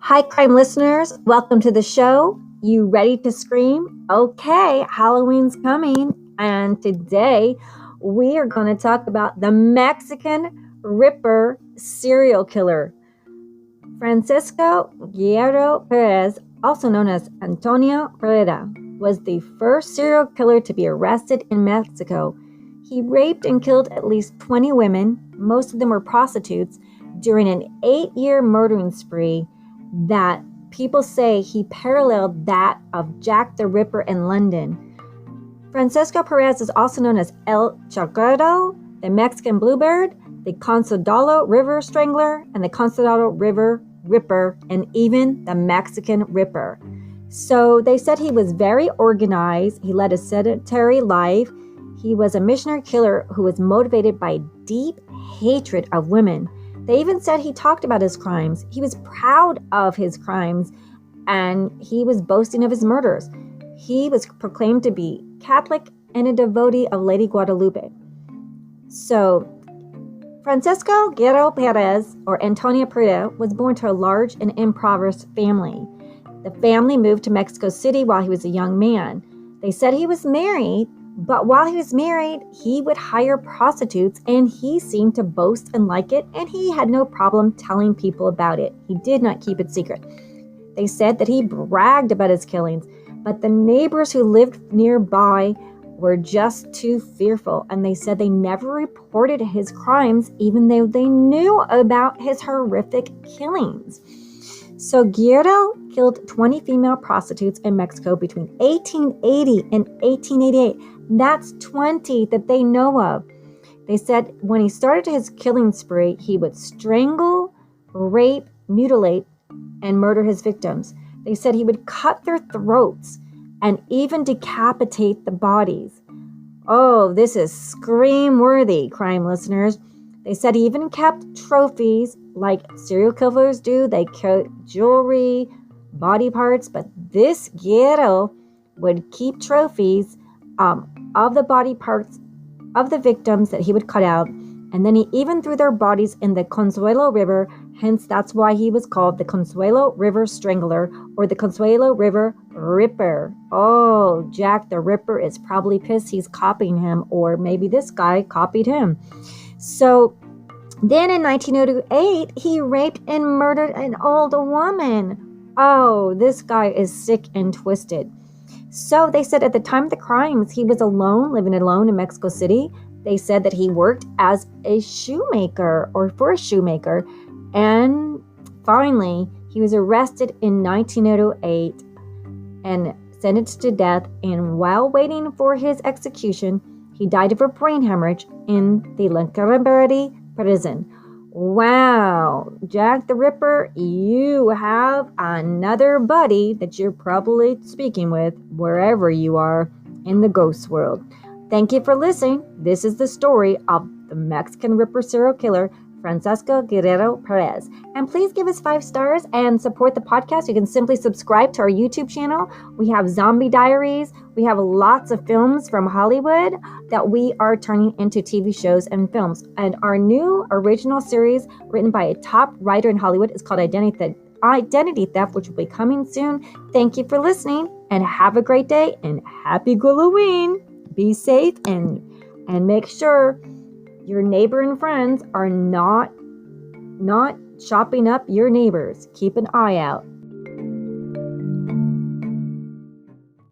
Hi, crime listeners. Welcome to the show. You ready to scream? Okay, Halloween's coming. And today we are going to talk about the Mexican Ripper serial killer. Francisco Guerrero Pérez, also known as Antonio Pereira, was the first serial killer to be arrested in Mexico. He raped and killed at least 20 women, most of them were prostitutes, during an 8-year murdering spree that people say he paralleled that of Jack the Ripper in London. Francisco Perez is also known as El Chaquero, the Mexican Bluebird, the Consoldado River Strangler, and the Consoldado River Ripper, and even the Mexican Ripper. So they said he was very organized. He led a sedentary life. He was a missionary killer who was motivated by deep hatred of women. They even said he talked about his crimes. He was proud of his crimes, and he was boasting of his murders. He was proclaimed to be Catholic and a devotee of Lady Guadalupe. So, Francisco Guerrero Perez, or Antonio Pereira, was born to a large and impoverished family. The family moved to Mexico City while he was a young man. They said he was married, but while he was married, he would hire prostitutes, and he seemed to boast and like it, and he had no problem telling people about it. He did not keep it secret. They said that he bragged about his killings, but the neighbors who lived nearby were just too fearful, and they said they never reported his crimes, even though they knew about his horrific killings. So Guerrero killed 20 female prostitutes in Mexico between 1880 and 1888. That's 20 that they know of. They said when he started his killing spree, he would strangle, rape, mutilate, and murder his victims. They said he would cut their throats and even decapitate the bodies. Oh, this is scream-worthy, crime listeners. They said he even kept trophies like serial killers do. They kept jewelry, body parts, but this Guerrero would keep trophies of the body parts of the victims that he would cut out, and then he even threw their bodies in the Consuelo River, hence that's why he was called the Consuelo River Strangler or the Consuelo River Ripper. Oh, Jack the Ripper is probably pissed he's copying him, or maybe this guy copied him. So then in 1908, he raped and murdered an old woman. Oh, this guy is sick and twisted. So they said at the time of the crimes, he was alone, living alone in Mexico City. They said that he worked as a shoemaker or for a shoemaker. And finally, he was arrested in 1908 and sentenced to death. And while waiting for his execution, he died of a brain hemorrhage in the La Caramberry prison. Wow, Jack the Ripper, you have another buddy that you're probably speaking with wherever you are in the ghost world. Thank you for listening. This is the story of the Mexican Ripper serial killer, Francisco Guerrero Perez. And please give us 5 stars and support the podcast. You can simply subscribe to our YouTube channel. We have Zombie Diaries. We have lots of films from Hollywood that we are turning into TV shows and films. And our new original series written by a top writer in Hollywood is called Identity Theft, which will be coming soon. Thank you for listening and have a great day and happy Halloween. Be safe and make sure your neighbor and friends are not chopping up your neighbors. Keep an eye out.